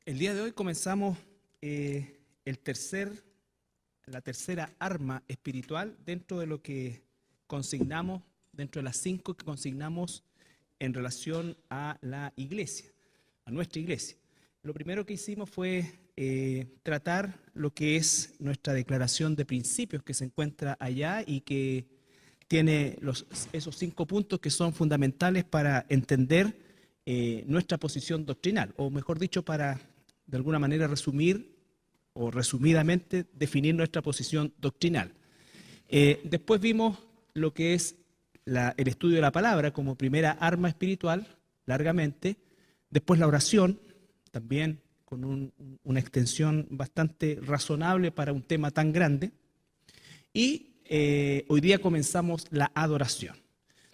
El día de hoy comenzamos la tercera arma espiritual dentro de lo que consignamos, dentro de las 5 que consignamos en relación a la iglesia, a nuestra iglesia. Lo primero que hicimos fue tratar lo que es nuestra declaración de principios que se encuentra allá y que tiene esos 5 puntos que son fundamentales para entender nuestra posición doctrinal, o mejor dicho, para de alguna manera resumir o resumidamente definir nuestra posición doctrinal. Después vimos lo que es el estudio de la palabra como primera arma espiritual, largamente. Después la oración, también con una extensión bastante razonable para un tema tan grande. Y hoy día comenzamos la adoración.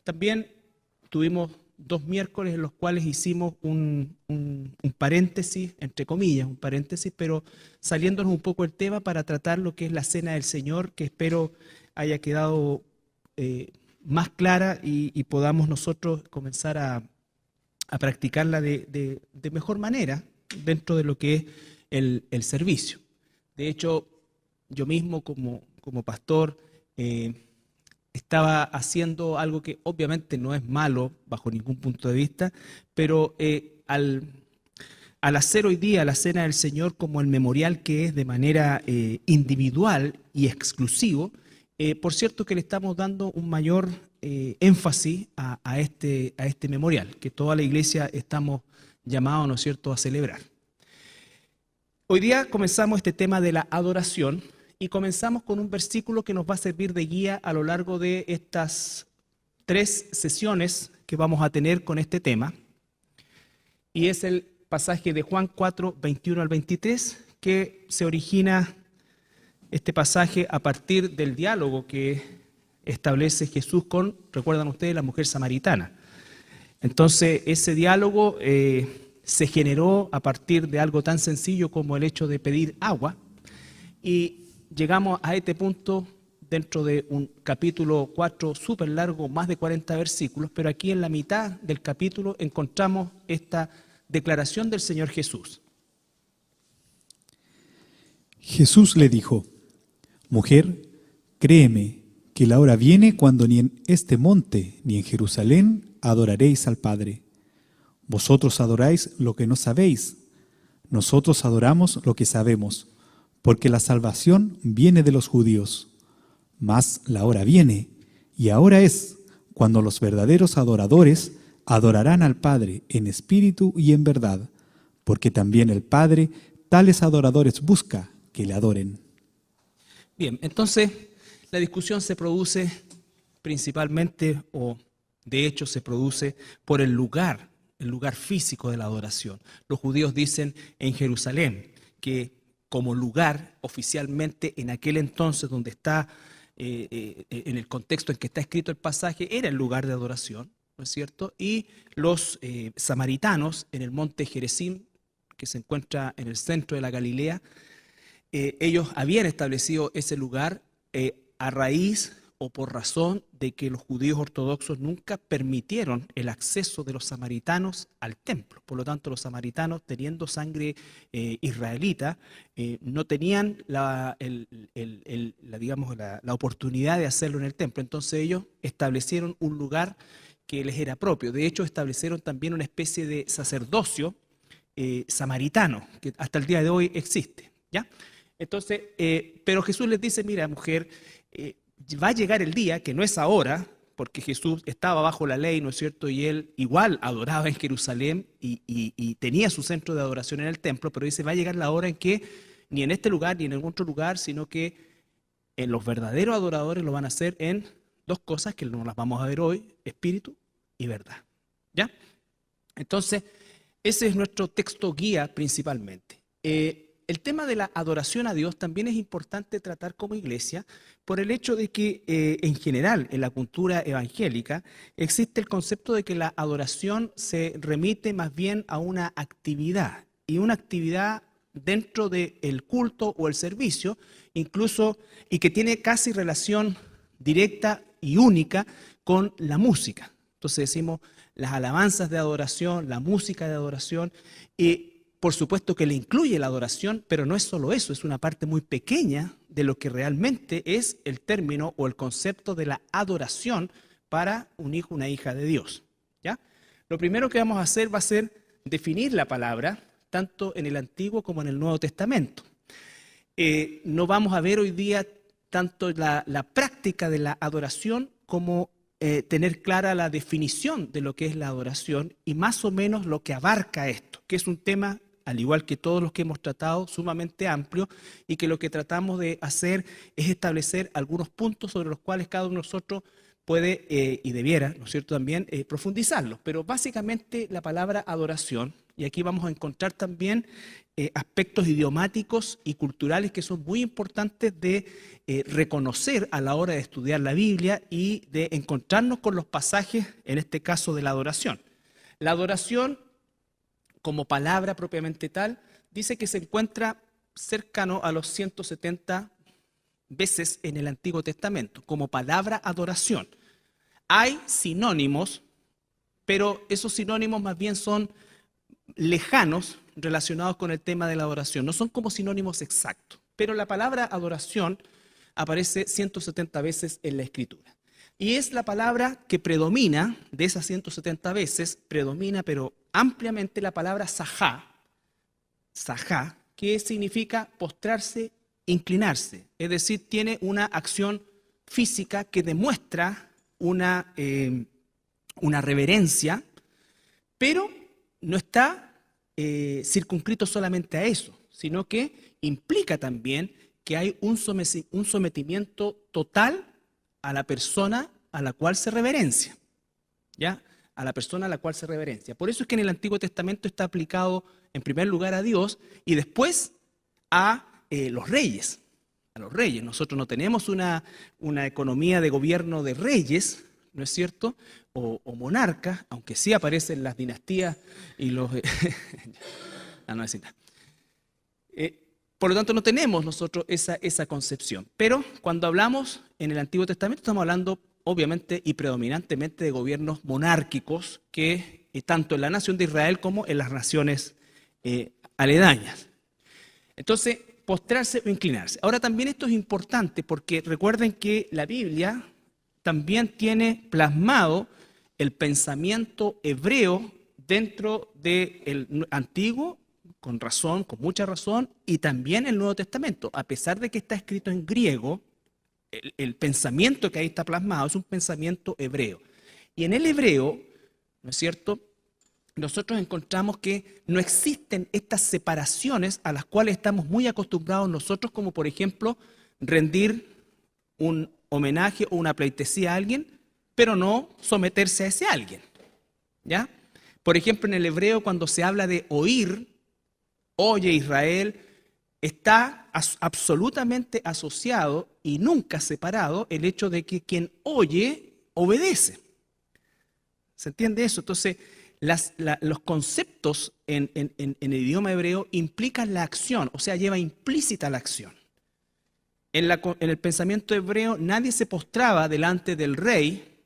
También tuvimos 2 miércoles en los cuales hicimos un paréntesis, entre comillas, un paréntesis, pero saliéndonos un poco del tema para tratar lo que es la Cena del Señor, que espero haya quedado más clara y podamos nosotros comenzar a practicarla de mejor manera dentro de lo que es el servicio. De hecho, yo mismo como pastor estaba haciendo algo que obviamente no es malo bajo ningún punto de vista, pero al hacer hoy día la Cena del Señor como el memorial que es de manera individual y exclusivo, por cierto que le estamos dando un mayor énfasis a este memorial, que toda la iglesia estamos llamados, ¿no es cierto?, a celebrar. Hoy día comenzamos este tema de la adoración, y comenzamos con un versículo que nos va a servir de guía a lo largo de estas 3 sesiones que vamos a tener con este tema. Y es el pasaje de Juan 4, 21 al 23, que se origina este pasaje a partir del diálogo que establece Jesús con, recuerdan ustedes, la mujer samaritana. Entonces, ese diálogo se generó a partir de algo tan sencillo como el hecho de pedir agua, y llegamos a este punto dentro de un capítulo 4 súper largo, más de 40 versículos, pero aquí en la mitad del capítulo encontramos esta declaración del Señor Jesús. Jesús le dijo: Mujer, créeme que la hora viene cuando ni en este monte ni en Jerusalén adoraréis al Padre. Vosotros adoráis lo que no sabéis, nosotros adoramos lo que sabemos, porque la salvación viene de los judíos. Mas la hora viene, y ahora es, cuando los verdaderos adoradores adorarán al Padre en espíritu y en verdad, porque también el Padre tales adoradores busca que le adoren. Bien, entonces la discusión se produce principalmente, o de hecho se produce por el lugar físico de la adoración. Los judíos dicen en Jerusalén que como lugar oficialmente en aquel entonces donde está, en el contexto en que está escrito el pasaje, era el lugar de adoración, ¿no es cierto? Y los samaritanos en el monte Gerizim, que se encuentra en el centro de la Galilea, ellos habían establecido ese lugar a raíz o por razón de que los judíos ortodoxos nunca permitieron el acceso de los samaritanos al templo. Por lo tanto, los samaritanos, teniendo sangre israelita, no tenían digamos, la oportunidad de hacerlo en el templo. Entonces ellos establecieron un lugar que les era propio. De hecho, establecieron también una especie de sacerdocio samaritano, que hasta el día de hoy existe, ¿ya? Entonces, pero Jesús les dice: mira, mujer, va a llegar el día, que no es ahora, porque Jesús estaba bajo la ley, ¿no es cierto? Y él igual adoraba en Jerusalén y tenía su centro de adoración en el templo, pero dice: va a llegar la hora en que ni en este lugar ni en ningún otro lugar, sino que los verdaderos adoradores lo van a hacer en 2 cosas que no las vamos a ver hoy: espíritu y verdad, ¿ya? Entonces, ese es nuestro texto guía principalmente. El tema de la adoración a Dios también es importante tratar como iglesia por el hecho de que en general en la cultura evangélica existe el concepto de que la adoración se remite más bien a una actividad, y una actividad dentro del culto o el servicio, incluso, y que tiene casi relación directa y única con la música. Entonces decimos las alabanzas de adoración, la música de adoración, por supuesto que le incluye la adoración, pero no es solo eso, es una parte muy pequeña de lo que realmente es el término o el concepto de la adoración para un hijo, una hija de Dios. ¿Ya? Lo primero que vamos a hacer va a ser definir la palabra, tanto en el Antiguo como en el Nuevo Testamento. No vamos a ver hoy día tanto la práctica de la adoración como tener clara la definición de lo que es la adoración y más o menos lo que abarca esto, que es un tema, al igual que todos los que hemos tratado, sumamente amplio, y que lo que tratamos de hacer es establecer algunos puntos sobre los cuales cada uno de nosotros puede y debiera, ¿no es cierto?, también profundizarlos. Pero básicamente la palabra adoración, y aquí vamos a encontrar también aspectos idiomáticos y culturales que son muy importantes de reconocer a la hora de estudiar la Biblia y de encontrarnos con los pasajes, en este caso de la adoración. La adoración, como palabra propiamente tal, dice que se encuentra cercano a los 170 veces en el Antiguo Testamento, como palabra adoración. Hay sinónimos, pero esos sinónimos más bien son lejanos relacionados con el tema de la adoración, no son como sinónimos exactos, pero la palabra adoración aparece 170 veces en la Escritura. Y es la palabra que predomina, de esas 170 veces, predomina pero ampliamente la palabra sajá, que significa postrarse, inclinarse, es decir, tiene una acción física que demuestra una reverencia, pero no está circunscrito solamente a eso, sino que implica también que hay un sometimiento total a la persona a la cual se reverencia, ¿ya? A la persona a la cual se reverencia. Por eso es que en el Antiguo Testamento está aplicado en primer lugar a Dios y después a los reyes. A los reyes. Nosotros no tenemos una economía de gobierno de reyes, ¿no es cierto? O monarcas, aunque sí aparecen las dinastías y los... no es nada. Por lo tanto, no tenemos nosotros esa concepción. Pero cuando hablamos en el Antiguo Testamento, estamos hablando obviamente y predominantemente de gobiernos monárquicos que tanto en la nación de Israel como en las naciones aledañas. Entonces, postrarse o inclinarse. Ahora también esto es importante porque recuerden que la Biblia también tiene plasmado el pensamiento hebreo dentro del Antiguo, con razón, con mucha razón, y también el Nuevo Testamento. A pesar de que está escrito en griego, el pensamiento que ahí está plasmado es un pensamiento hebreo. Y en el hebreo, ¿no es cierto?, nosotros encontramos que no existen estas separaciones a las cuales estamos muy acostumbrados nosotros, como por ejemplo rendir un homenaje o una pleitesía a alguien, pero no someterse a ese alguien, ¿ya? Por ejemplo, en el hebreo cuando se habla de oír, oye Israel, está absolutamente asociado y nunca separado el hecho de que quien oye, obedece. ¿Se entiende eso? Entonces, los conceptos en el idioma hebreo implican la acción, o sea, lleva implícita la acción. En el pensamiento hebreo nadie se postraba delante del rey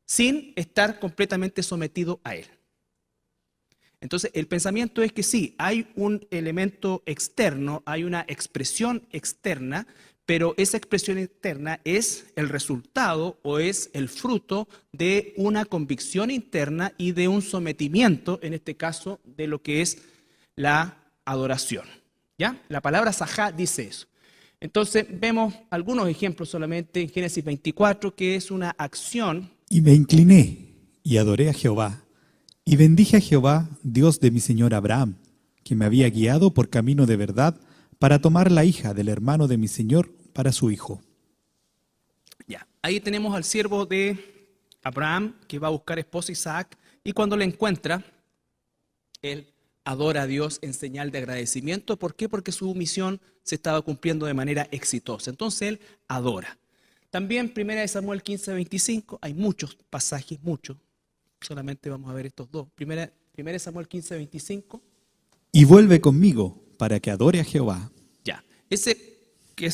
sin estar completamente sometido a él. Entonces, el pensamiento es que sí, hay un elemento externo, hay una expresión externa, pero esa expresión externa es el resultado o es el fruto de una convicción interna y de un sometimiento, en este caso, de lo que es la adoración. ¿Ya? La palabra sajá dice eso. Entonces, vemos algunos ejemplos solamente en Génesis 24, que es una acción. Y me incliné y adoré a Jehová, y bendije a Jehová, Dios de mi señor Abraham, que me había guiado por camino de verdad para tomar la hija del hermano de mi señor para su hijo. Ya, ahí tenemos al siervo de Abraham que va a buscar esposa Isaac, y cuando la encuentra, él adora a Dios en señal de agradecimiento. ¿Por qué? Porque su misión se estaba cumpliendo de manera exitosa. Entonces él adora. También 1 Samuel 15:25, hay muchos pasajes, muchos. Solamente vamos a ver estos dos. 1 Samuel 15:25. Y vuelve conmigo para que adore a Jehová. Ya, ese que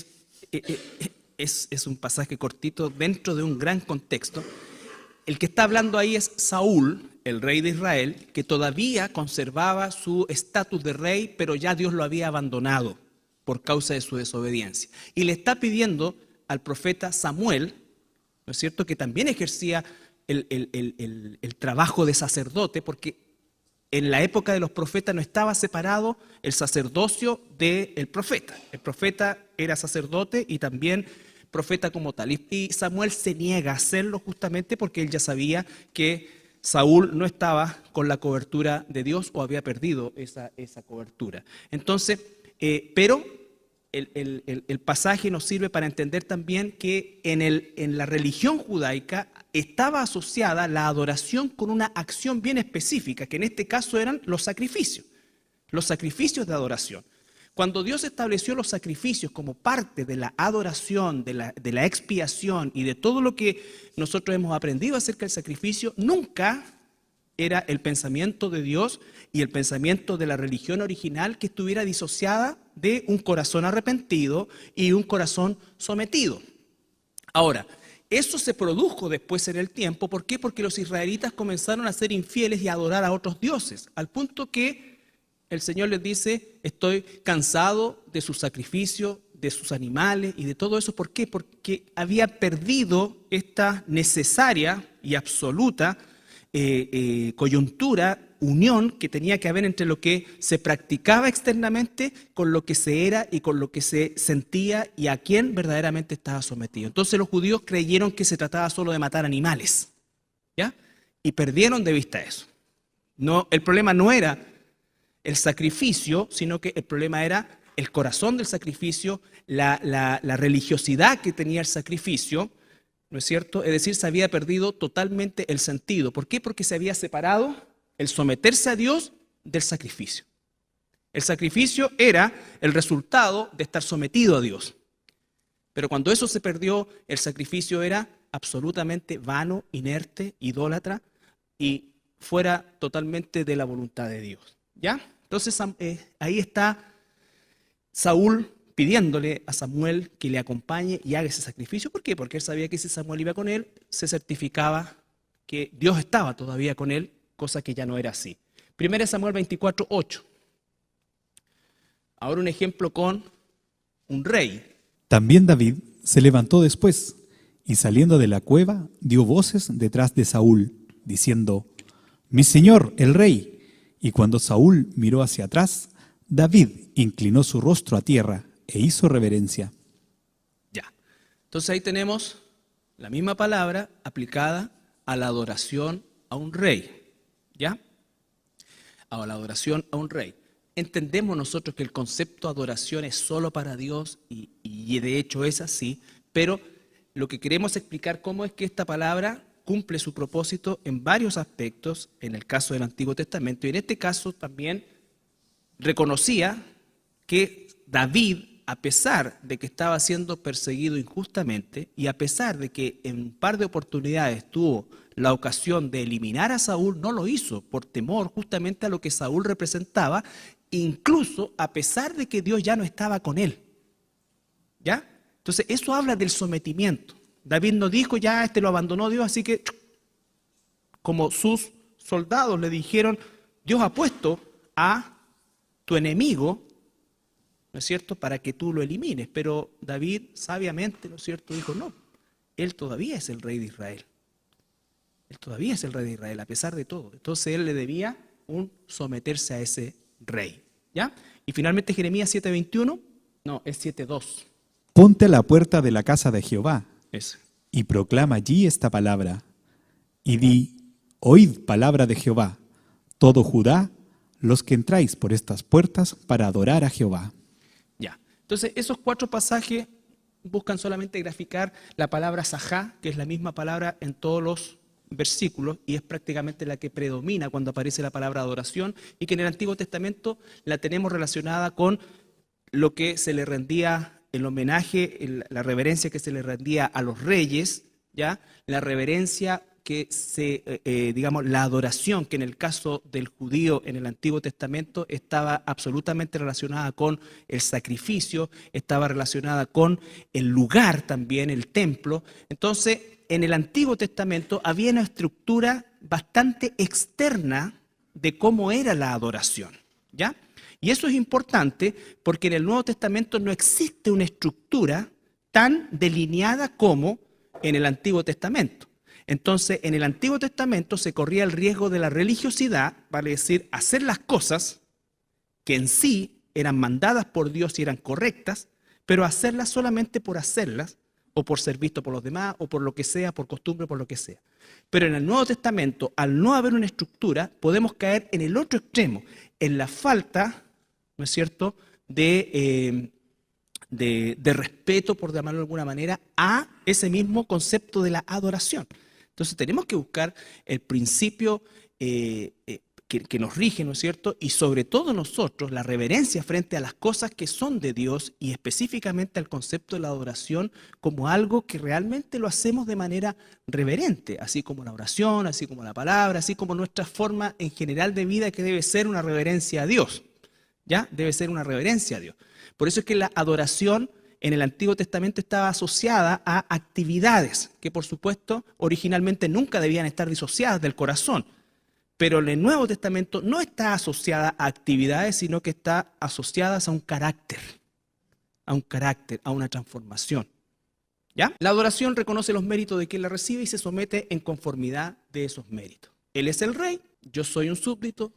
es un pasaje cortito dentro de un gran contexto. El que está hablando ahí es Saúl, el rey de Israel, que todavía conservaba su estatus de rey, pero ya Dios lo había abandonado por causa de su desobediencia. Y le está pidiendo al profeta Samuel, ¿no es cierto?, que también ejercía el trabajo de sacerdote, porque en la época de los profetas no estaba separado el sacerdocio del profeta. El profeta era sacerdote y también profeta como tal. Y Samuel se niega a hacerlo justamente porque él ya sabía que Saúl no estaba con la cobertura de Dios o había perdido esa cobertura. Entonces, pero el pasaje nos sirve para entender también que en la religión judaica estaba asociada la adoración con una acción bien específica, que en este caso eran los sacrificios de adoración. Cuando Dios estableció los sacrificios como parte de la adoración, de la expiación y de todo lo que nosotros hemos aprendido acerca del sacrificio, nunca era el pensamiento de Dios y el pensamiento de la religión original que estuviera disociada de un corazón arrepentido y un corazón sometido. Ahora, eso se produjo después en el tiempo. ¿Por qué? Porque los israelitas comenzaron a ser infieles y a adorar a otros dioses, al punto que el Señor les dice: estoy cansado de sus sacrificios, de sus animales y de todo eso. ¿Por qué? Porque había perdido esta necesaria y absoluta coyuntura, unión que tenía que haber entre lo que se practicaba externamente con lo que se era y con lo que se sentía y a quién verdaderamente estaba sometido. Entonces los judíos creyeron que se trataba solo de matar animales, ¿ya? Y perdieron de vista eso. No, el problema no era el sacrificio, sino que el problema era el corazón del sacrificio, la religiosidad que tenía el sacrificio, ¿no es cierto? Es decir, se había perdido totalmente el sentido. ¿Por qué? Porque se había separado el someterse a Dios del sacrificio. El sacrificio era el resultado de estar sometido a Dios. Pero cuando eso se perdió, el sacrificio era absolutamente vano, inerte, idólatra y fuera totalmente de la voluntad de Dios. ¿Ya? Entonces ahí está Saúl pidiéndole a Samuel que le acompañe y haga ese sacrificio. ¿Por qué? Porque él sabía que si Samuel iba con él, se certificaba que Dios estaba todavía con él, cosa que ya no era así. 1 Samuel 24:8. Ahora un ejemplo con un rey. También David se levantó después y saliendo de la cueva dio voces detrás de Saúl, diciendo: Mi señor, el rey. Y cuando Saúl miró hacia atrás, David inclinó su rostro a tierra e hizo reverencia. Ya. Entonces ahí tenemos la misma palabra aplicada a la adoración a un rey. ¿Ya? A la adoración a un rey. Entendemos nosotros que el concepto de adoración es solo para Dios y de hecho es así, pero lo que queremos explicar cómo es que esta palabra cumple su propósito en varios aspectos, en el caso del Antiguo Testamento, y en este caso también reconocía que David, a pesar de que estaba siendo perseguido injustamente y a pesar de que en un par de oportunidades tuvo la ocasión de eliminar a Saúl, no lo hizo por temor justamente a lo que Saúl representaba, incluso a pesar de que Dios ya no estaba con él. ¿Ya? Entonces eso habla del sometimiento. David no dijo: ya lo abandonó Dios, así que como sus soldados le dijeron: Dios ha puesto a tu enemigo, ¿no es cierto?, para que tú lo elimines. Pero David sabiamente, ¿no es cierto?, dijo: no, él todavía es el rey de Israel. Él todavía es el rey de Israel, a pesar de todo. Entonces él le debía someterse a ese rey. ¿Ya? Y finalmente Jeremías 7:21, no, es 7:2. Ponte a la puerta de la casa de Jehová Eso. y proclama allí esta palabra. Y di: Oíd palabra de Jehová, todo Judá, los que entráis por estas puertas para adorar a Jehová. Ya. Entonces esos 4 pasajes buscan solamente graficar la palabra sajá, que es la misma palabra en todos los versículos y es prácticamente la que predomina cuando aparece la palabra adoración, y que en el Antiguo Testamento la tenemos relacionada con lo que se le rendía, el homenaje, la reverencia que se le rendía a los reyes, ¿ya? La reverencia que digamos, la adoración que en el caso del judío en el Antiguo Testamento estaba absolutamente relacionada con el sacrificio, estaba relacionada con el lugar también, el templo. Entonces, en el Antiguo Testamento había una estructura bastante externa de cómo era la adoración, ¿ya? Y eso es importante porque en el Nuevo Testamento no existe una estructura tan delineada como en el Antiguo Testamento. Entonces, en el Antiguo Testamento se corría el riesgo de la religiosidad, vale decir, hacer las cosas que en sí eran mandadas por Dios y eran correctas, pero hacerlas solamente por hacerlas, o por ser visto por los demás, o por lo que sea, por costumbre, por lo que sea. Pero en el Nuevo Testamento, al no haber una estructura, podemos caer en el otro extremo, en la falta, ¿no es cierto?, de respeto, por llamarlo de alguna manera, a ese mismo concepto de la adoración. Entonces tenemos que buscar el principio que nos rige, ¿no es cierto? Y sobre todo nosotros, la reverencia frente a las cosas que son de Dios y específicamente al concepto de la adoración como algo que realmente lo hacemos de manera reverente, así como la oración, así como la palabra, así como nuestra forma en general de vida que debe ser una reverencia a Dios, ¿ya? Debe ser una reverencia a Dios. Por eso es que la adoración en el Antiguo Testamento estaba asociada a actividades que, por supuesto, originalmente nunca debían estar disociadas del corazón. Pero en el Nuevo Testamento no está asociada a actividades, sino que está asociada a un carácter, a una transformación. ¿Ya? La adoración reconoce los méritos de quien la recibe y se somete en conformidad de esos méritos. Él es el rey, yo soy un súbdito,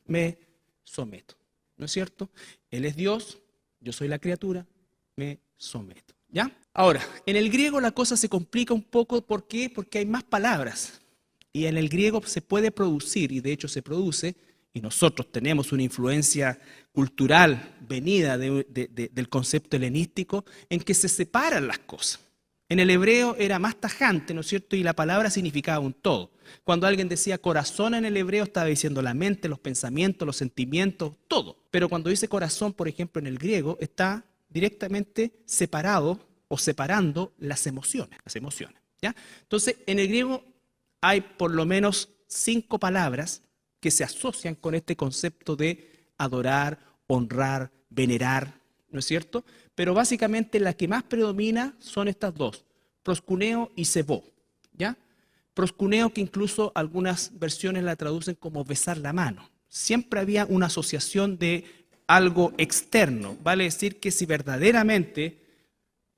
me someto. ¿No es cierto? Él es Dios, yo soy la criatura, me someto. ¿Ya? Ahora, en el griego la cosa se complica un poco. ¿Por qué? Porque hay más palabras. Y en el griego se puede producir, y de hecho se produce, y nosotros tenemos una influencia cultural venida del concepto helenístico, en que se separan las cosas. En el hebreo era más tajante, ¿no es cierto? Y la palabra significaba un todo. Cuando alguien decía corazón en el hebreo, estaba diciendo la mente, los pensamientos, los sentimientos, todo. Pero cuando dice corazón, por ejemplo, en el griego, está directamente separado o separando las emociones. ¿Ya? Entonces, en el griego hay por lo menos 5 palabras que se asocian con este concepto de adorar, honrar, venerar, ¿no es cierto? Pero básicamente la que más predomina son estas dos, proscuneo y sebó, ¿ya? Proscuneo, que incluso algunas versiones la traducen como besar la mano. Siempre había una asociación de algo externo, vale decir que si verdaderamente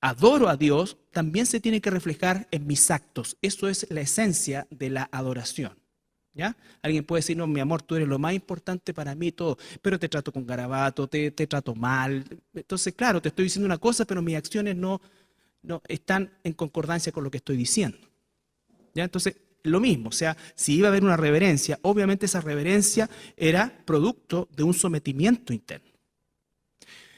adoro a Dios, también se tiene que reflejar en mis actos. Eso es la esencia de la adoración. ¿Ya? Alguien puede decir, no, mi amor, tú eres lo más importante para mí, todo, pero te trato con garabato, te trato mal. Entonces, claro, te estoy diciendo una cosa, pero mis acciones no están en concordancia con lo que estoy diciendo. ¿Ya? Entonces, lo mismo, o sea, si iba a haber una reverencia, obviamente esa reverencia era producto de un sometimiento interno.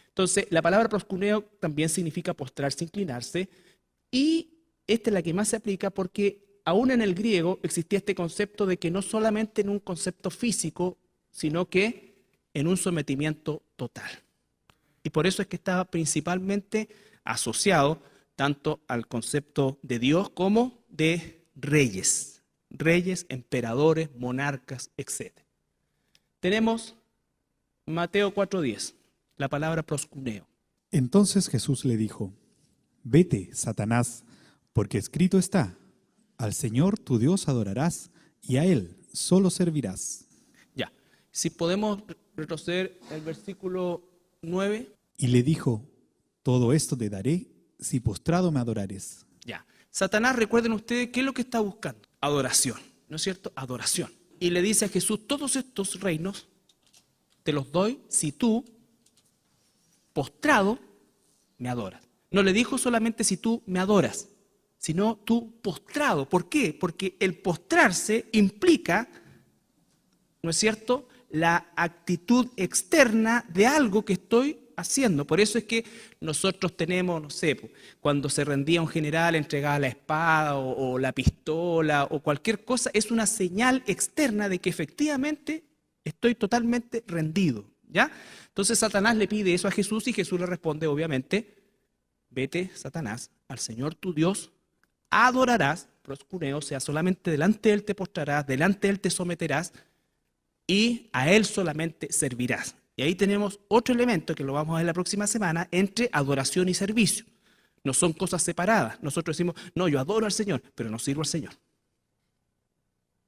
Entonces, la palabra proscuneo también significa postrarse, inclinarse, y esta es la que más se aplica porque aún en el griego existía este concepto de que no solamente en un concepto físico, sino que en un sometimiento total. Y por eso es que estaba principalmente asociado tanto al concepto de Dios como de reyes, emperadores, monarcas, etc. Tenemos Mateo 4:10. La palabra proscuneo. Entonces Jesús le dijo, vete, Satanás, porque escrito está, al Señor tu Dios adorarás y a Él solo servirás. Ya, si podemos retroceder al versículo 9. Y le dijo, todo esto te daré si postrado me adorares. Ya, Satanás, recuerden ustedes, ¿qué es lo que está buscando? Adoración, ¿no es cierto? Adoración. Y le dice a Jesús, todos estos reinos te los doy si tú postrado me adoras. No le dijo solamente si tú me adoras, sino tú postrado. ¿Por qué? Porque el postrarse implica, ¿no es cierto?, la actitud externa de algo que estoy haciendo. Por eso es que nosotros tenemos, no sé, cuando se rendía un general, entregaba la espada o la pistola o cualquier cosa, es una señal externa de que efectivamente estoy totalmente rendido, ¿ya? Entonces Satanás le pide eso a Jesús y Jesús le responde, obviamente, vete, Satanás, al Señor tu Dios adorarás, proscuneo, o sea, solamente delante de Él te postrarás, delante de Él te someterás y a Él solamente servirás. Y ahí tenemos otro elemento que lo vamos a ver la próxima semana entre adoración y servicio. No son cosas separadas. Nosotros decimos, no, yo adoro al Señor, pero no sirvo al Señor.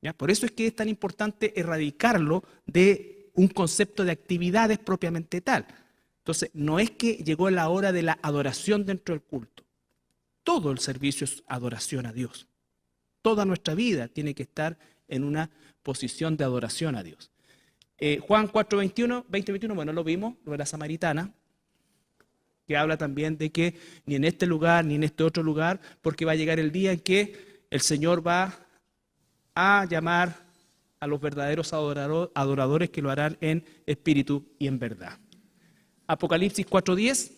¿Ya? Por eso es que es tan importante erradicarlo de un concepto de actividades propiamente tal. Entonces, no es que llegó la hora de la adoración dentro del culto. Todo el servicio es adoración a Dios. Toda nuestra vida tiene que estar en una posición de adoración a Dios. Juan 4:21, 20-21, bueno, lo vimos, lo de la samaritana, que habla también de que ni en este lugar ni en este otro lugar, porque va a llegar el día en que el Señor va a llamar a los verdaderos adoradores que lo harán en espíritu y en verdad. Apocalipsis 4:10.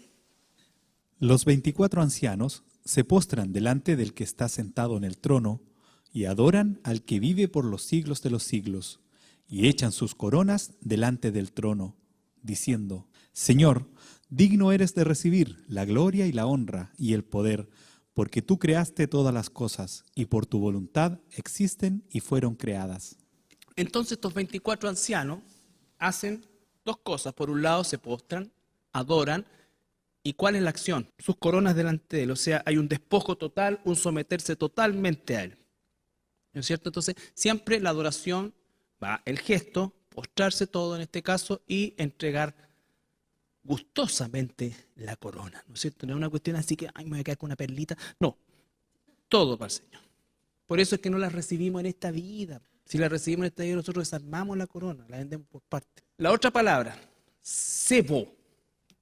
Los 24 ancianos se postran delante del que está sentado en el trono y adoran al que vive por los siglos de los siglos, y echan sus coronas delante del trono, diciendo: Señor, digno eres de recibir la gloria y la honra y el poder, porque tú creaste todas las cosas, y por tu voluntad existen y fueron creadas. Entonces estos 24 ancianos hacen dos cosas. Por un lado se postran, adoran. ¿Y cuál es la acción? Sus coronas delante de él. O sea, hay un despojo total, un someterse totalmente a él. ¿No es cierto? Entonces, siempre la adoración va el gesto, postrarse todo en este caso y entregar gustosamente la corona. ¿No es cierto? No es una cuestión así que, ay, me voy a quedar con una perlita. No, todo para el Señor. Por eso es que no la recibimos en esta vida. Si la recibimos en esta vida, nosotros desarmamos la corona, la vendemos por parte. La otra palabra, sebo,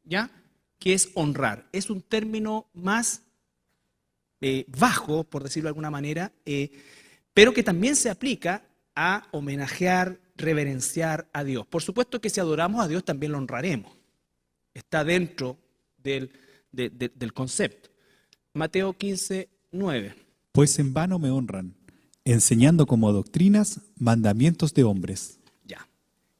¿ya? Que es honrar. Es un término más bajo, por decirlo de alguna manera, pero que también se aplica a homenajear, reverenciar a Dios. Por supuesto que si adoramos a Dios también lo honraremos. Está dentro del concepto. Mateo 15:9. Pues en vano me honran, enseñando como doctrinas mandamientos de hombres. Ya.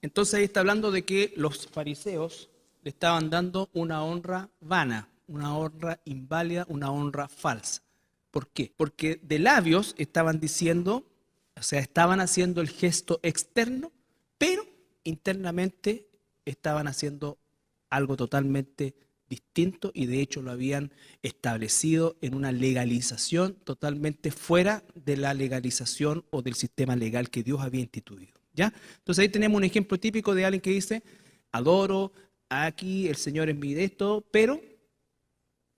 Entonces ahí está hablando de que los fariseos le estaban dando una honra vana, una honra inválida, una honra falsa. ¿Por qué? Porque de labios estaban diciendo, o sea, estaban haciendo el gesto externo, pero internamente estaban haciendo algo totalmente distinto y de hecho lo habían establecido en una legalización totalmente fuera de la legalización o del sistema legal que Dios había instituido. ¿Ya? Entonces ahí tenemos un ejemplo típico de alguien que dice, adoro, aquí el Señor es mi de esto, pero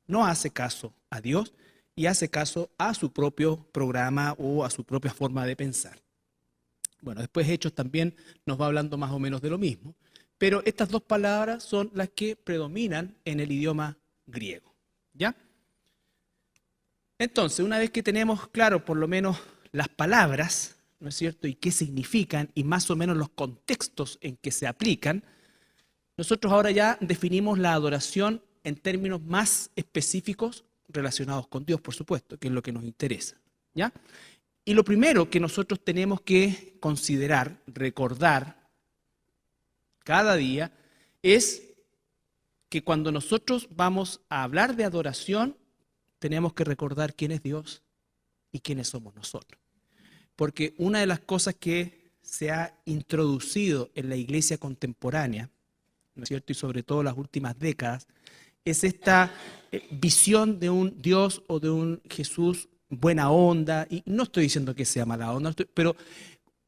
no hace caso a Dios y hace caso a su propio programa o a su propia forma de pensar. Bueno, después Hechos también nos va hablando más o menos de lo mismo, pero estas dos palabras son las que predominan en el idioma griego. ¿Ya? Entonces, una vez que tenemos claro por lo menos las palabras, ¿no es cierto?, y qué significan y más o menos los contextos en que se aplican, nosotros ahora ya definimos la adoración en términos más específicos relacionados con Dios, por supuesto, que es lo que nos interesa. ¿Ya? Y lo primero que nosotros tenemos que considerar, recordar cada día, es que cuando nosotros vamos a hablar de adoración, tenemos que recordar quién es Dios y quiénes somos nosotros. Porque una de las cosas que se ha introducido en la iglesia contemporánea, ¿no es cierto?, y sobre todo en las últimas décadas, es esta visión de un Dios o de un Jesús buena onda, y no estoy diciendo que sea mala onda, pero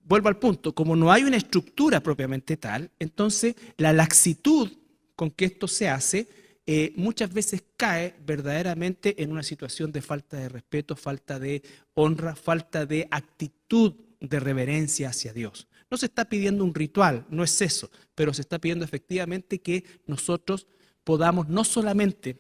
vuelvo al punto, como no hay una estructura propiamente tal, entonces la laxitud con que esto se hace muchas veces cae verdaderamente en una situación de falta de respeto, falta de honra, falta de actitud de reverencia hacia Dios. No se está pidiendo un ritual, no es eso, pero se está pidiendo efectivamente que nosotros podamos no solamente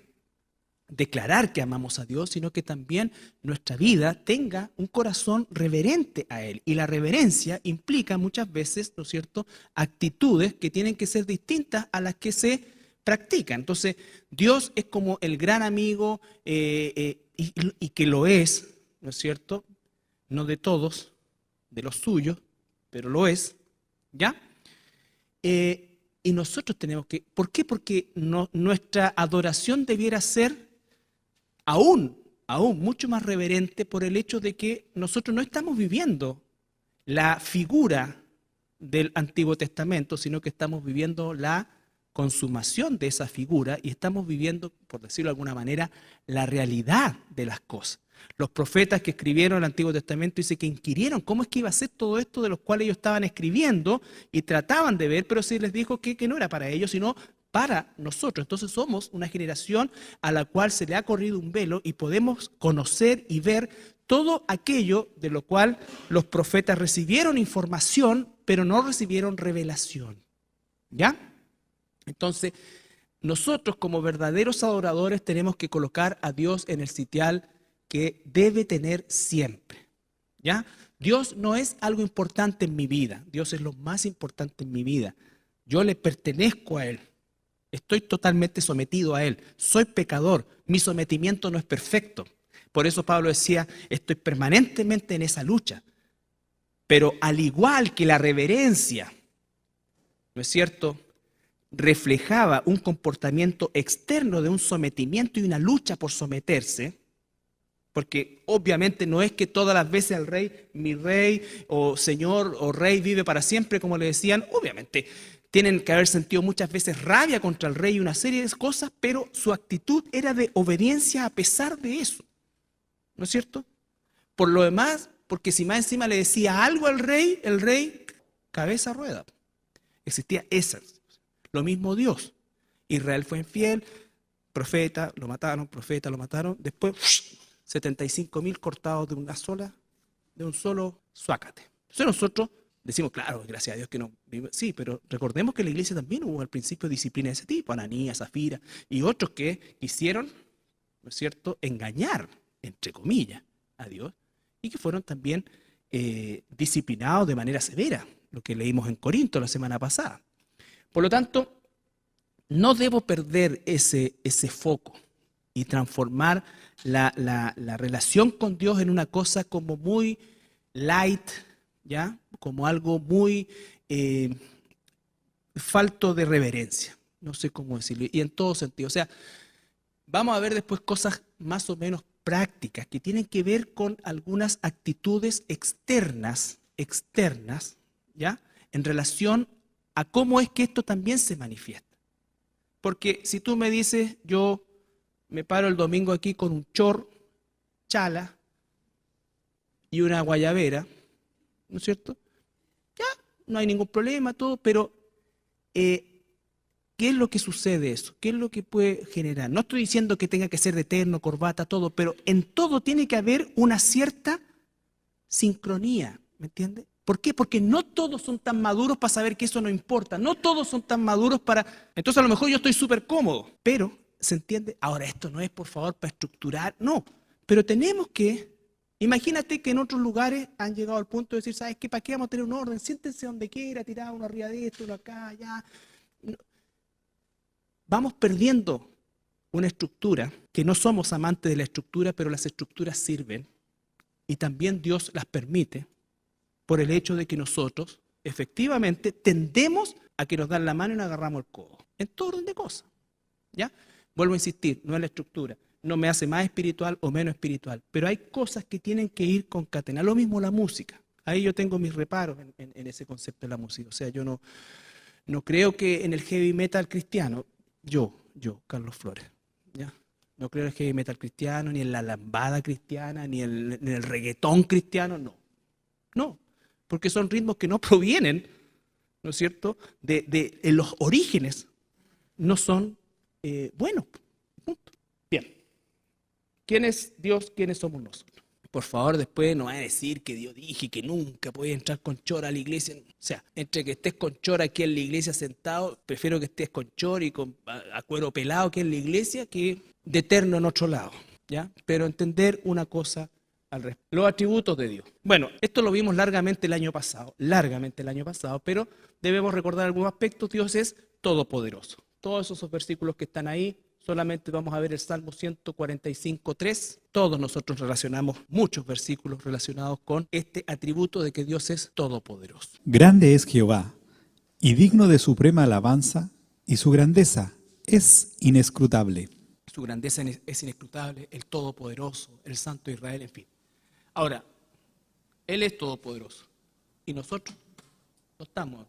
declarar que amamos a Dios, sino que también nuestra vida tenga un corazón reverente a Él. Y la reverencia implica muchas veces, ¿no es cierto?, actitudes que tienen que ser distintas a las que se practican. Entonces, Dios es como el gran amigo y que lo es, ¿no es cierto?, no de todos, de los suyos, pero lo es, ¿ya? Y nosotros tenemos que, ¿por qué? Porque nuestra adoración debiera ser aún mucho más reverente por el hecho de que nosotros no estamos viviendo la figura del Antiguo Testamento, sino que estamos viviendo la consumación de esa figura y estamos viviendo, por decirlo de alguna manera, la realidad de las cosas. Los profetas que escribieron el Antiguo Testamento dice que inquirieron cómo es que iba a ser todo esto de los cuales ellos estaban escribiendo y trataban de ver, pero se les dijo que no era para ellos, sino para nosotros. Entonces somos una generación a la cual se le ha corrido un velo y podemos conocer y ver todo aquello de lo cual los profetas recibieron información, pero no recibieron revelación. ¿Ya? Entonces, nosotros como verdaderos adoradores tenemos que colocar a Dios en el sitial que debe tener siempre. ¿Ya? Dios no es algo importante en mi vida. Dios es lo más importante en mi vida. Yo le pertenezco a Él. Estoy totalmente sometido a Él. Soy pecador. Mi sometimiento no es perfecto. Por eso Pablo decía, estoy permanentemente en esa lucha. Pero al igual que la reverencia, ¿no es cierto?, reflejaba un comportamiento externo de un sometimiento y una lucha por someterse, porque obviamente no es que todas las veces al rey, mi rey o señor o rey vive para siempre, como le decían, obviamente tienen que haber sentido muchas veces rabia contra el rey y una serie de cosas, pero su actitud era de obediencia a pesar de eso, ¿no es cierto? Por lo demás, porque si más encima le decía algo al rey, el rey, cabeza rueda. Existía esa. Lo mismo Dios. Israel fue infiel, profeta, lo mataron. Después, 75.000 cortados de un solo zuácate. Entonces nosotros decimos, claro, gracias a Dios que no. Sí, pero recordemos que en la iglesia también hubo al principio disciplina de ese tipo, Ananías, Zafira y otros que quisieron, ¿no es cierto?, engañar, entre comillas, a Dios y que fueron también disciplinados de manera severa, lo que leímos en Corinto la semana pasada. Por lo tanto, no debo perder ese foco y transformar la relación con Dios en una cosa como muy light, ¿ya? Como algo muy falto de reverencia. No sé cómo decirlo. Y en todo sentido. O sea, vamos a ver después cosas más o menos prácticas que tienen que ver con algunas actitudes externas, ¿ya? En relación a cómo es que esto también se manifiesta. Porque si tú me dices, yo me paro el domingo aquí con un chala y una guayabera, ¿no es cierto? Ya, no hay ningún problema, todo, pero ¿qué es lo que sucede eso? ¿Qué es lo que puede generar? No estoy diciendo que tenga que ser de terno, corbata, todo, pero en todo tiene que haber una cierta sincronía, ¿me entiendes? ¿Por qué? Porque no todos son tan maduros para saber que eso no importa. No todos son tan maduros para... Entonces a lo mejor yo estoy súper cómodo, pero, ¿se entiende? Ahora, esto no es, por favor, para estructurar, no. Pero tenemos que... Imagínate que en otros lugares han llegado al punto de decir, ¿sabes qué? ¿Para qué vamos a tener un orden? Siéntense donde quiera, tirado uno arriba de esto, uno acá, allá. No. Vamos perdiendo una estructura, que no somos amantes de la estructura, pero las estructuras sirven y también Dios las permite por el hecho de que nosotros efectivamente tendemos a que nos dan la mano y nos agarramos el codo, en todo orden de cosas. ¿Ya? Vuelvo a insistir, no es la estructura, no me hace más espiritual o menos espiritual, pero hay cosas que tienen que ir concatenadas. Lo mismo la música, ahí yo tengo mis reparos en ese concepto de la música. O sea, yo no creo que en el heavy metal cristiano, yo, Carlos Flores, ¿ya? No creo en el heavy metal cristiano, ni en la lambada cristiana, ni en el reggaetón cristiano, no, porque son ritmos que no provienen, ¿no es cierto?, de los orígenes, no son buenos. Punto. Bien. ¿Quién es Dios? ¿Quiénes somos nosotros? Por favor, después no va a decir que Dios dije que nunca podía entrar con chora a la iglesia. O sea, entre que estés con chora aquí en la iglesia sentado, prefiero que estés con chora y a cuero pelado aquí en la iglesia que de eterno en otro lado, ¿ya? Pero entender una cosa al respecto. Los atributos de Dios. Bueno, esto lo vimos largamente el año pasado, pero debemos recordar algunos aspectos. Dios es todopoderoso. Todos esos versículos que están ahí, solamente vamos a ver el Salmo 145:3. Todos nosotros relacionamos muchos versículos relacionados con este atributo de que Dios es todopoderoso. Grande es Jehová, y digno de suprema alabanza, y su grandeza es inescrutable. Su grandeza es inescrutable, el todopoderoso, el santo de Israel, en fin. Ahora, Él es todopoderoso, y nosotros no estamos,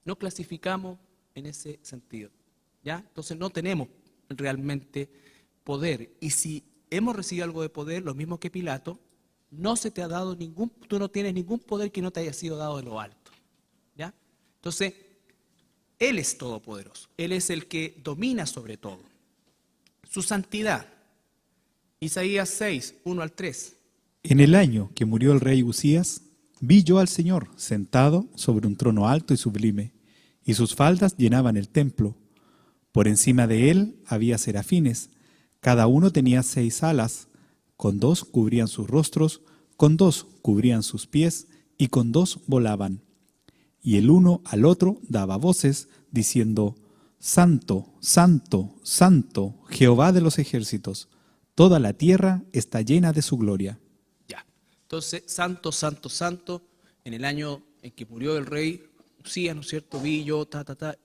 no clasificamos en ese sentido, ¿ya? Entonces no tenemos realmente poder. Y si hemos recibido algo de poder, lo mismo que Pilato, no se te ha dado tú no tienes ningún poder que no te haya sido dado de lo alto. ¿Ya? Entonces, Él es todopoderoso, Él es el que domina sobre todo. Su santidad, Isaías 6, 1 al 3. En el año que murió el rey Usías, vi yo al Señor sentado sobre un trono alto y sublime, y sus faldas llenaban el templo. Por encima de él había serafines, cada uno tenía 6 alas, con 2 cubrían sus rostros, con 2 cubrían sus pies, y con 2 volaban. Y el uno al otro daba voces, diciendo: Santo, Santo, Santo, Jehová de los ejércitos, toda la tierra está llena de su gloria. Ya. Entonces, santo, santo, santo, en el año en que murió el rey Usías, ¿no es cierto? Vi yo,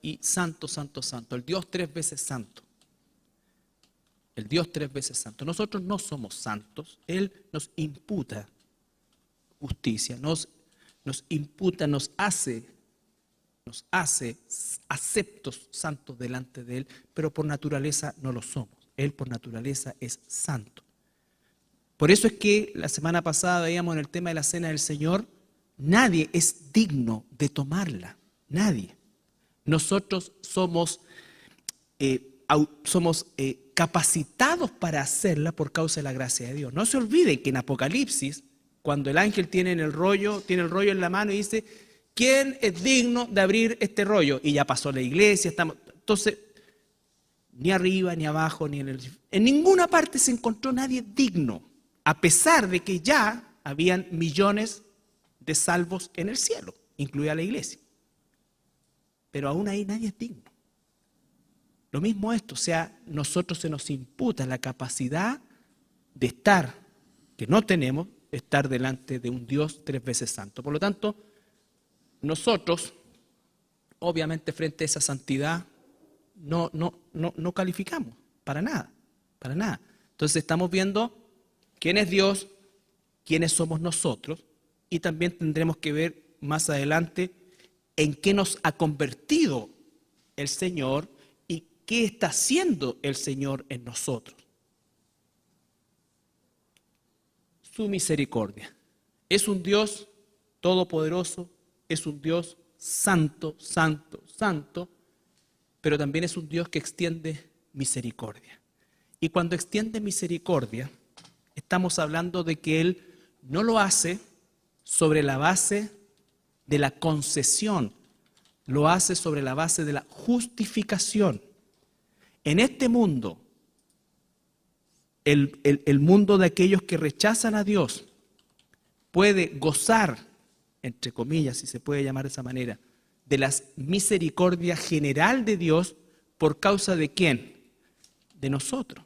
y santo, santo, santo, el Dios 3 veces santo. El Dios 3 veces santo. Nosotros no somos santos, Él nos imputa justicia, nos imputa, nos hace aceptos santos delante de Él, pero por naturaleza no lo somos. Él por naturaleza es santo. Por eso es que la semana pasada veíamos en el tema de la Cena del Señor, nadie es digno de tomarla, nadie. Nosotros somos capacitados para hacerla por causa de la gracia de Dios. No se olviden que en Apocalipsis, cuando el ángel tiene el rollo en la mano y dice: ¿quién es digno de abrir este rollo? Y ya pasó la iglesia, entonces, ni arriba, ni abajo, en ninguna parte se encontró nadie digno, a pesar de que ya habían millones de salvos en el cielo, incluida la iglesia. Pero aún ahí nadie es digno. Lo mismo esto, o sea, nosotros se nos imputa la capacidad de estar, que no tenemos, estar delante de un Dios 3 veces santo. Por lo tanto, nosotros, obviamente, frente a esa santidad, no calificamos, para nada, para nada. Entonces estamos viendo quién es Dios, quiénes somos nosotros, y también tendremos que ver más adelante en qué nos ha convertido el Señor y qué está haciendo el Señor en nosotros. Su misericordia. Es un Dios todopoderoso, es un Dios santo, santo, santo, pero también es un Dios que extiende misericordia. Y cuando extiende misericordia, estamos hablando de que Él no lo hace sobre la base de la concesión, lo hace sobre la base de la justificación. En este mundo, el mundo de aquellos que rechazan a Dios puede gozar, entre comillas, si se puede llamar de esa manera, de la misericordia general de Dios por causa de ¿quién? De nosotros.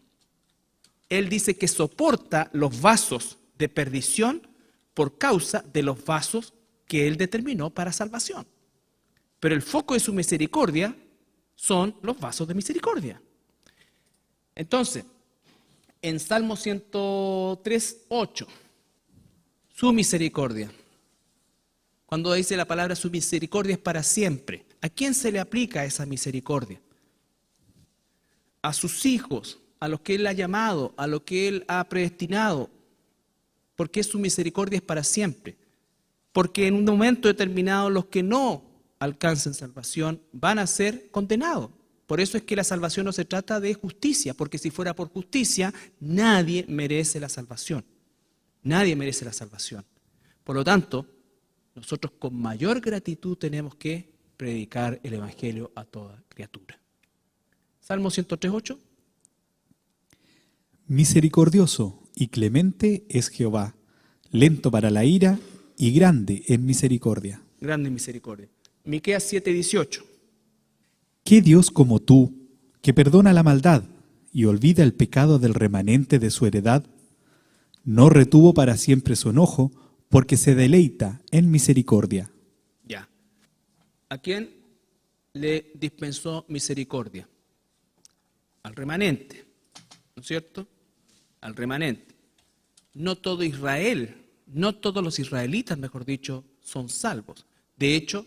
Él dice que soporta los vasos de perdición por causa de los vasos que Él determinó para salvación. Pero el foco de su misericordia son los vasos de misericordia. Entonces, en Salmo 103, 8, su misericordia. Cuando dice la palabra su misericordia es para siempre, ¿a quién se le aplica esa misericordia? A sus hijos, a los que Él ha llamado, a los que Él ha predestinado, porque su misericordia es para siempre. Porque en un momento determinado los que no alcancen salvación van a ser condenados. Por eso es que la salvación no se trata de justicia, porque si fuera por justicia, nadie merece la salvación. Nadie merece la salvación. Por lo tanto, nosotros con mayor gratitud tenemos que predicar el Evangelio a toda criatura. Salmo 103:8. Misericordioso y clemente es Jehová, lento para la ira y grande en misericordia. Grande en misericordia. Miqueas 7:18. ¿Qué Dios como tú, que perdona la maldad y olvida el pecado del remanente de su heredad? No retuvo para siempre su enojo, porque se deleita en misericordia. Ya. ¿A quién le dispensó misericordia? Al remanente, ¿no es cierto? Al remanente. No todo Israel, no todos los israelitas, mejor dicho, son salvos. De hecho,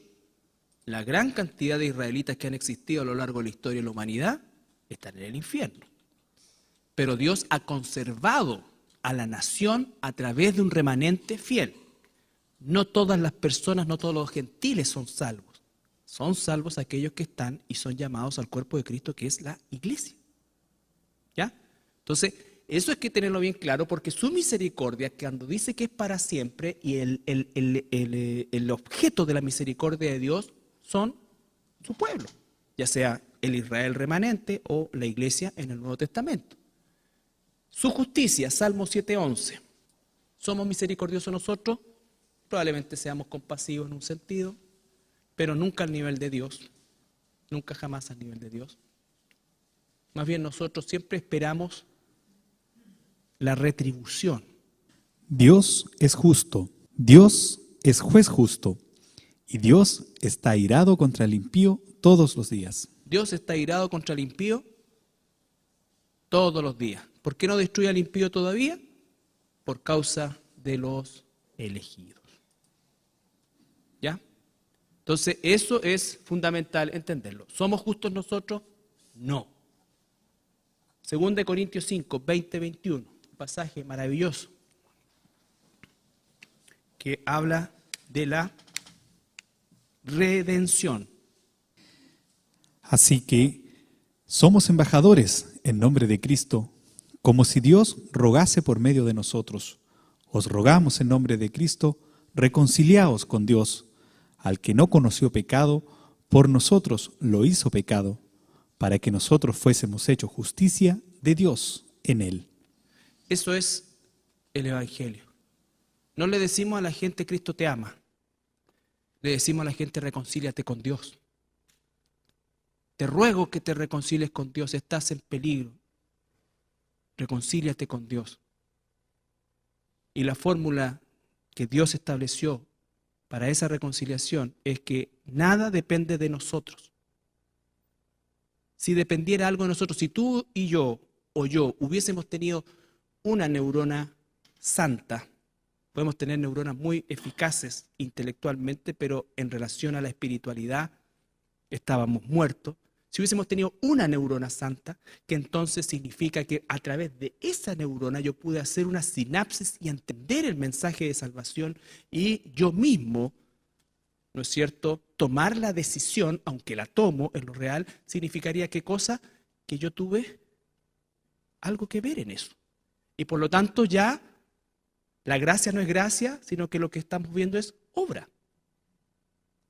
la gran cantidad de israelitas que han existido a lo largo de la historia de la humanidad están en el infierno. Pero Dios ha conservado a la nación a través de un remanente fiel. No todas las personas, no todos los gentiles son salvos. Son salvos aquellos que están y son llamados al cuerpo de Cristo, que es la iglesia. ¿Ya? Entonces, eso hay que tenerlo bien claro, porque su misericordia, cuando dice que es para siempre, y el objeto de la misericordia de Dios son su pueblo, ya sea el Israel remanente o la iglesia en el Nuevo Testamento. Su justicia, Salmo 7:11. ¿Somos misericordiosos nosotros? Probablemente seamos compasivos en un sentido, pero nunca al nivel de Dios, nunca jamás al nivel de Dios. Más bien nosotros siempre esperamos la retribución. Dios es justo, Dios es juez justo, y Dios está airado contra el impío todos los días. Dios está airado contra el impío todos los días. ¿Por qué no destruye al impío todavía? Por causa de los elegidos. ¿Ya? Entonces, eso es fundamental entenderlo. ¿Somos justos nosotros? No. 2 Corintios 5, 20-21, un pasaje maravilloso que habla de la redención. Así que somos embajadores en nombre de Cristo, como si Dios rogase por medio de nosotros. Os rogamos en nombre de Cristo, reconciliaos con Dios. Al que no conoció pecado, por nosotros lo hizo pecado, para que nosotros fuésemos hechos justicia de Dios en él. Eso es el Evangelio. No le decimos a la gente Cristo te ama. Le decimos a la gente reconcíliate con Dios. Te ruego que te reconcilies con Dios, estás en peligro. Reconcíliate con Dios. Y la fórmula que Dios estableció para esa reconciliación es que nada depende de nosotros. Si dependiera algo de nosotros, si tú y yo o yo hubiésemos tenido una neurona santa, podemos tener neuronas muy eficaces intelectualmente, pero en relación a la espiritualidad estábamos muertos. Si hubiésemos tenido una neurona santa, que entonces significa que a través de esa neurona yo pude hacer una sinapsis y entender el mensaje de salvación y yo mismo, ¿no es cierto?, tomar la decisión, aunque la tomo en lo real, significaría ¿qué cosa? Que yo tuve algo que ver en eso. Y por lo tanto ya la gracia no es gracia, sino que lo que estamos viendo es obra.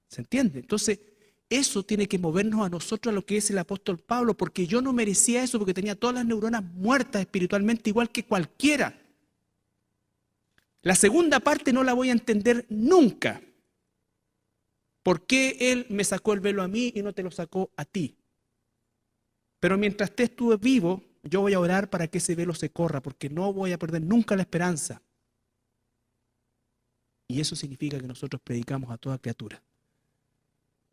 ¿Se entiende? Entonces, eso tiene que movernos a nosotros a lo que es el apóstol Pablo, porque yo no merecía eso, porque tenía todas las neuronas muertas espiritualmente igual que cualquiera. La segunda parte no la voy a entender nunca. ¿Por qué Él me sacó el velo a mí y no te lo sacó a ti? Pero mientras esté estuve vivo, yo voy a orar para que ese velo se corra, porque no voy a perder nunca la esperanza. Y eso significa que nosotros predicamos a toda criatura.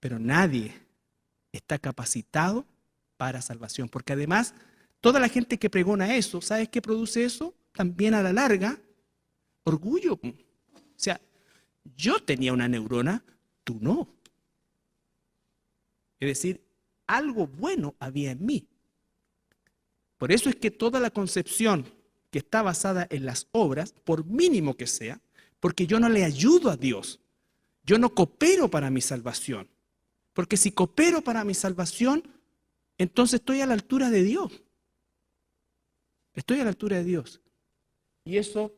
Pero nadie está capacitado para salvación, porque además, toda la gente que pregona eso, ¿sabes qué produce eso? También a la larga, orgullo. O sea, yo tenía una neurona, tú no. Es decir, algo bueno había en mí. Por eso es que toda la concepción que está basada en las obras, por mínimo que sea, porque yo no le ayudo a Dios, yo no coopero para mi salvación. Porque si coopero para mi salvación, entonces estoy a la altura de Dios. Estoy a la altura de Dios. Y eso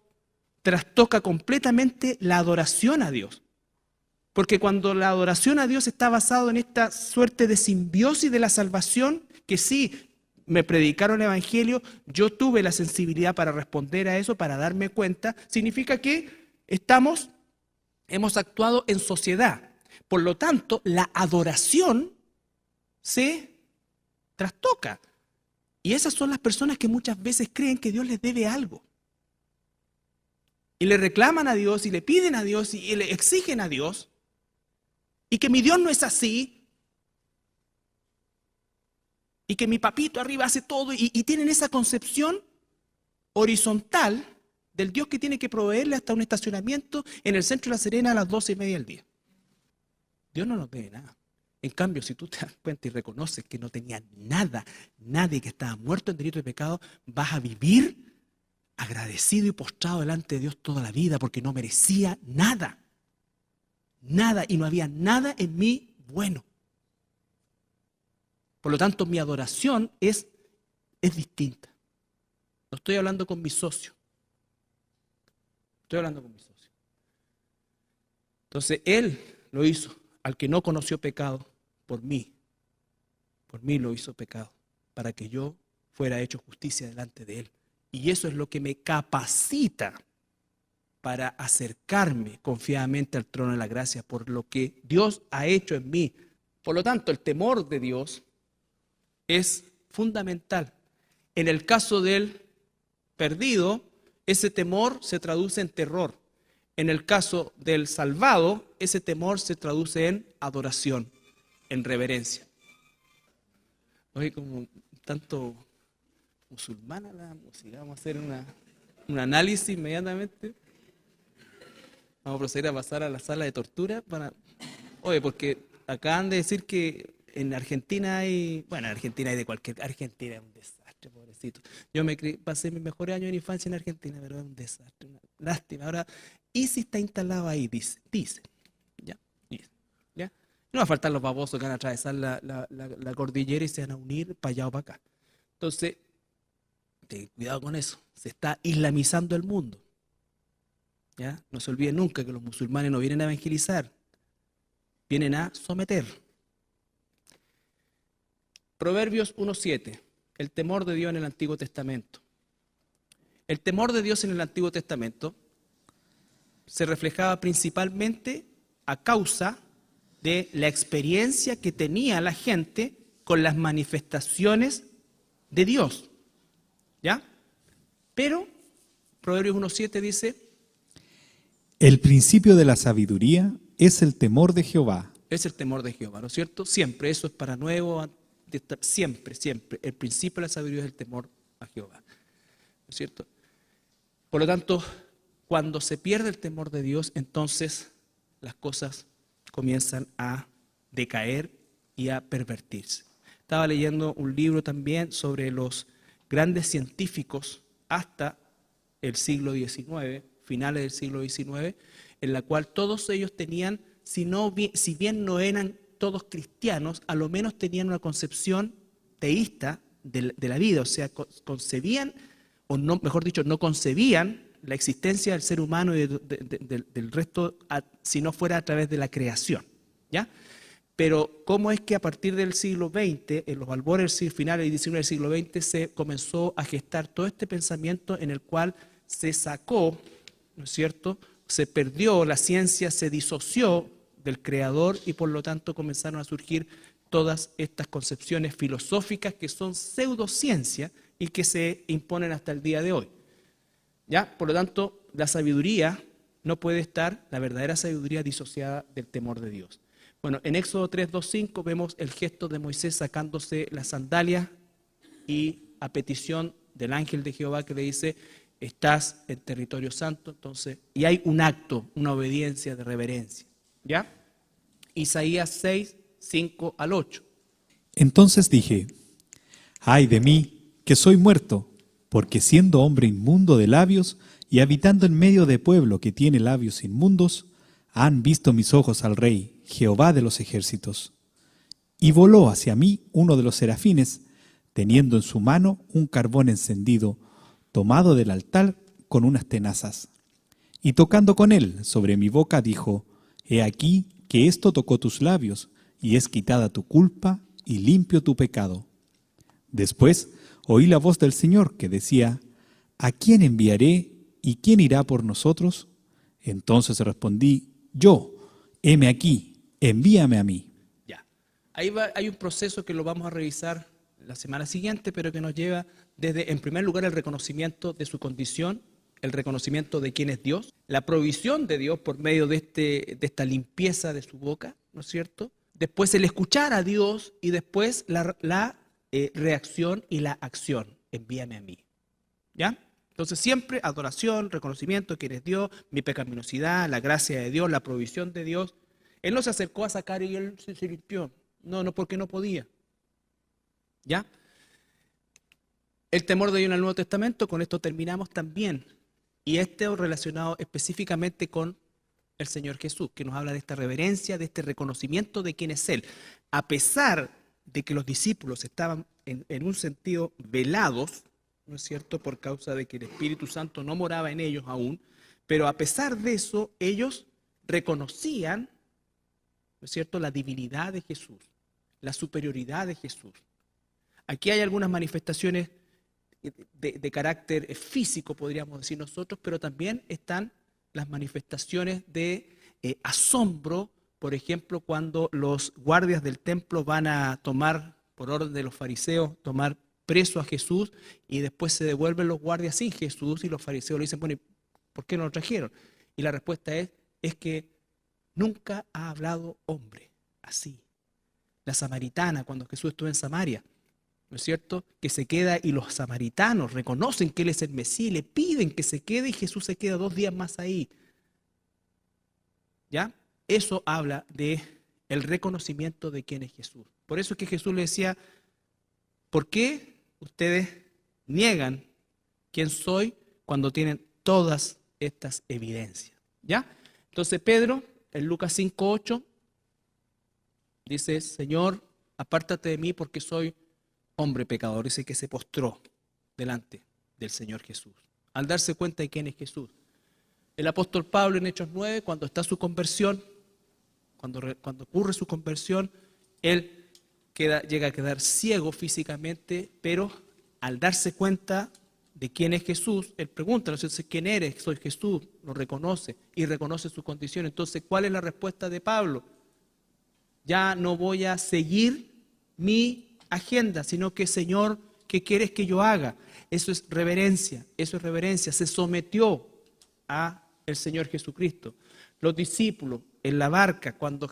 trastoca completamente la adoración a Dios. Porque cuando la adoración a Dios está basada en esta suerte de simbiosis de la salvación, que sí, me predicaron el Evangelio, yo tuve la sensibilidad para responder a eso, para darme cuenta, significa que hemos actuado en sociedad. Por lo tanto, la adoración se trastoca. Y esas son las personas que muchas veces creen que Dios les debe algo. Y le reclaman a Dios y le piden a Dios y le exigen a Dios. Y que mi Dios no es así. Y que mi papito arriba hace todo. Y tienen esa concepción horizontal del Dios que tiene que proveerle hasta un estacionamiento en el centro de La Serena a las 12:30 del día. Dios no nos debe nada. En cambio, si tú te das cuenta y reconoces que no tenía nada, nadie, que estaba muerto en delito de pecado, vas a vivir agradecido y postrado delante de Dios toda la vida porque no merecía nada. Nada, y no había nada en mí bueno. Por lo tanto, mi adoración es distinta. No estoy hablando con mi socio. Estoy hablando con mi socio. Entonces, Él lo hizo. Al que no conoció pecado, por mí lo hizo pecado, para que yo fuera hecho justicia delante de Él. Y eso es lo que me capacita para acercarme confiadamente al trono de la gracia, por lo que Dios ha hecho en mí. Por lo tanto, el temor de Dios es fundamental. En el caso del perdido, ese temor se traduce en terror. En el caso del salvado, ese temor se traduce en adoración, en reverencia. Oye, como tanto musulmana la música, vamos a hacer un análisis inmediatamente. Vamos a proceder a pasar a la sala de tortura Oye, porque acaban de decir que en Argentina hay, bueno, en Argentina hay de cualquier, Argentina es un desastre, pobrecito. Yo pasé mis mejores años de infancia en Argentina, pero es un desastre, una lástima. Ahora, ISIS está instalado ahí, dice, ¿ya? ¿Ya? No va a faltar los babosos que van a atravesar la cordillera y se van a unir para allá o para acá. Entonces, cuidado con eso, se está islamizando el mundo. ¿Ya? No se olviden nunca que los musulmanes no vienen a evangelizar, vienen a someter. Proverbios 1:7, el temor de Dios en el Antiguo Testamento. El temor de Dios en el Antiguo Testamento se reflejaba principalmente a causa de la experiencia que tenía la gente con las manifestaciones de Dios. ¿Ya? Pero Proverbios 1:7 dice: el principio de la sabiduría es el temor de Jehová. Es el temor de Jehová, ¿no es cierto? Siempre, eso es para nuevo, siempre. El principio de la sabiduría es el temor a Jehová, ¿no es cierto? Por lo tanto, cuando se pierde el temor de Dios, entonces las cosas comienzan a decaer y a pervertirse. Estaba leyendo un libro también sobre los grandes científicos hasta el siglo XIX, finales del siglo XIX, en la cual todos ellos tenían, si bien no eran todos cristianos, a lo menos tenían una concepción teísta de la vida, o sea, concebían, o no, mejor dicho, no concebían la existencia del ser humano y del resto, si no fuera a través de la creación, ¿ya? Pero ¿cómo es que a partir del siglo XX, en los albores finales del XIX del siglo XX, se comenzó a gestar todo este pensamiento en el cual se sacó, ¿no es cierto?, se perdió, la ciencia se disoció del creador y por lo tanto comenzaron a surgir todas estas concepciones filosóficas que son pseudociencia y que se imponen hasta el día de hoy. ¿Ya? Por lo tanto, la sabiduría no puede estar, la verdadera sabiduría, disociada del temor de Dios. Bueno, en Éxodo 3:2-5 vemos el gesto de Moisés sacándose las sandalias y a petición del ángel de Jehová que le dice: estás en territorio santo, entonces, y hay un acto, una obediencia de reverencia. ¿Ya? Isaías 6:5-8. Entonces dije: ay de mí, que soy muerto, porque siendo hombre inmundo de labios y habitando en medio de pueblo que tiene labios inmundos, han visto mis ojos al Rey, Jehová de los ejércitos. Y voló hacia mí uno de los serafines, teniendo en su mano un carbón encendido, tomado del altar con unas tenazas. Y tocando con él sobre mi boca, dijo: he aquí que esto tocó tus labios, y es quitada tu culpa y limpio tu pecado. Después oí la voz del Señor que decía: ¿a quién enviaré y quién irá por nosotros? Entonces respondí: yo, heme aquí, envíame a mí. Ya. Ahí hay un proceso que lo vamos a revisar la semana siguiente, pero que nos lleva desde, en primer lugar, el reconocimiento de su condición, el reconocimiento de quién es Dios, la provisión de Dios por medio de esta limpieza de su boca, ¿no es cierto? Después el escuchar a Dios y después la reacción y la acción. Envíame a mí. ¿Ya? Entonces siempre adoración, reconocimiento de quién es Dios, mi pecaminosidad, la gracia de Dios, la provisión de Dios. Él no se acercó a sacar y él se limpió. No, porque no podía. ¿Ya? El temor de Dios en el Nuevo Testamento, con esto terminamos también. Y relacionado específicamente con el Señor Jesús, que nos habla de esta reverencia, de este reconocimiento de quién es Él. A pesar de que los discípulos estaban en un sentido velados, ¿no es cierto?, por causa de que el Espíritu Santo no moraba en ellos aún, pero a pesar de eso, ellos reconocían, ¿no es cierto?, la divinidad de Jesús, la superioridad de Jesús. Aquí hay algunas manifestaciones de carácter físico, podríamos decir nosotros, pero también están las manifestaciones de asombro, por ejemplo, cuando los guardias del templo van a tomar, por orden de los fariseos, tomar preso a Jesús y después se devuelven los guardias sin Jesús y los fariseos le dicen, bueno, ¿por qué no lo trajeron? Y la respuesta es que nunca ha hablado hombre así. La samaritana, cuando Jesús estuvo en Samaria, ¿no es cierto?, que se queda y los samaritanos reconocen que Él es el Mesías, le piden que se quede y Jesús se queda 2 días más ahí. ¿Ya? Eso habla de el reconocimiento de quién es Jesús. Por eso es que Jesús le decía, ¿por qué ustedes niegan quién soy cuando tienen todas estas evidencias? ¿Ya? Entonces Pedro, en Lucas 5:8, dice, Señor, apártate de mí porque soy hombre pecador. Dice que se postró delante del Señor Jesús, al darse cuenta de quién es Jesús. El apóstol Pablo en Hechos 9, cuando está su conversión, cuando ocurre su conversión, él llega a quedar ciego físicamente, pero al darse cuenta de quién es Jesús, él pregunta, ¿no? ¿Quién eres? Soy Jesús, lo reconoce y reconoce su condición. Entonces, ¿cuál es la respuesta de Pablo? Ya no voy a seguir mi agenda, sino que, Señor, ¿qué quieres que yo haga? Eso es reverencia, se sometió a el Señor Jesucristo. Los discípulos en la barca, cuando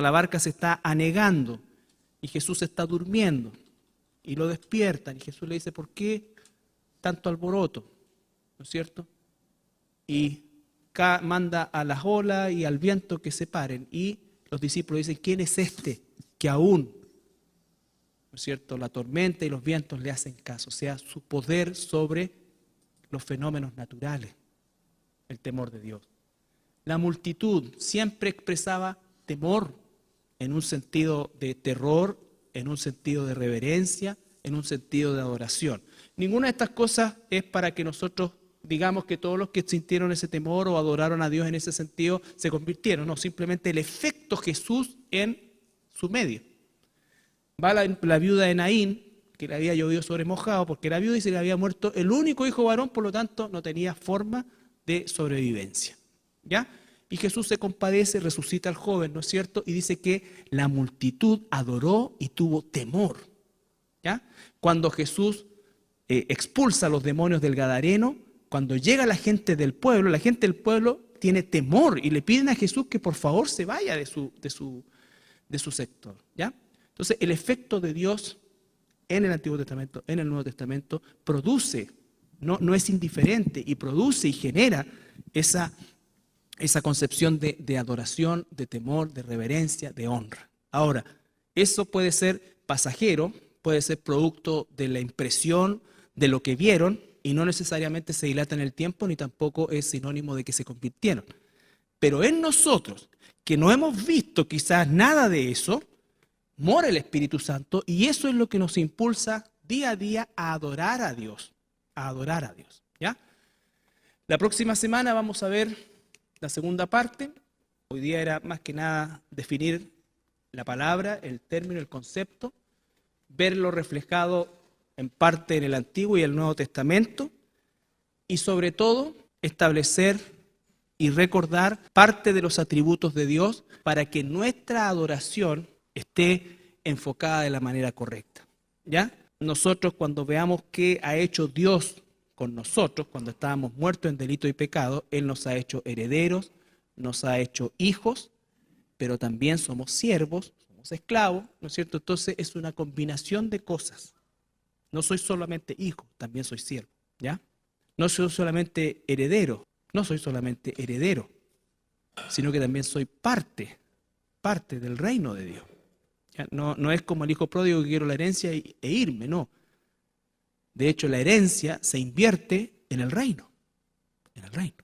la barca se está anegando y Jesús está durmiendo y lo despiertan y Jesús le dice, ¿por qué tanto alboroto? ¿No es cierto? Y manda a las olas y al viento que se paren y los discípulos dicen, ¿quién es este que aún, ¿no es cierto?, la tormenta y los vientos le hacen caso? O sea, su poder sobre los fenómenos naturales, el temor de Dios. La multitud siempre expresaba temor en un sentido de terror, en un sentido de reverencia, en un sentido de adoración. Ninguna de estas cosas es para que nosotros digamos que todos los que sintieron ese temor o adoraron a Dios en ese sentido se convirtieron. No, simplemente el efecto Jesús en su medio. Va la viuda de Naín, que le había llovido sobre mojado, porque era viuda y se le había muerto el único hijo varón, por lo tanto no tenía forma de sobrevivencia. ¿Ya? Y Jesús se compadece, resucita al joven, ¿no es cierto? Y dice que la multitud adoró y tuvo temor. ¿Ya? Cuando Jesús expulsa a los demonios del Gadareno, cuando llega la gente del pueblo tiene temor y le piden a Jesús que por favor se vaya de su sector. ¿Ya? Entonces el efecto de Dios en el Antiguo Testamento, en el Nuevo Testamento, produce, no es indiferente, y produce y genera esa concepción de adoración, de temor, de reverencia, de honra. Ahora, eso puede ser pasajero, puede ser producto de la impresión de lo que vieron y no necesariamente se dilata en el tiempo ni tampoco es sinónimo de que se convirtieron. Pero en nosotros, que no hemos visto quizás nada de eso, mora el Espíritu Santo y eso es lo que nos impulsa día a día a adorar a Dios, ¿ya? La próxima semana vamos a ver la segunda parte. Hoy día era más que nada definir la palabra, el término, el concepto, verlo reflejado en parte en el Antiguo y el Nuevo Testamento y sobre todo establecer y recordar parte de los atributos de Dios para que nuestra adoración esté enfocada de la manera correcta. ¿Ya? Nosotros cuando veamos qué ha hecho Dios con nosotros, cuando estábamos muertos en delito y pecado, Él nos ha hecho herederos, nos ha hecho hijos, pero también somos siervos, somos esclavos, ¿no es cierto? Entonces es una combinación de cosas. No soy solamente hijo, también soy siervo, ¿ya? No soy solamente heredero, sino que también soy parte parte del reino de Dios. ¿Ya? No es como el hijo pródigo que quiero la herencia e irme, no. De hecho, la herencia se invierte en el reino. En el reino.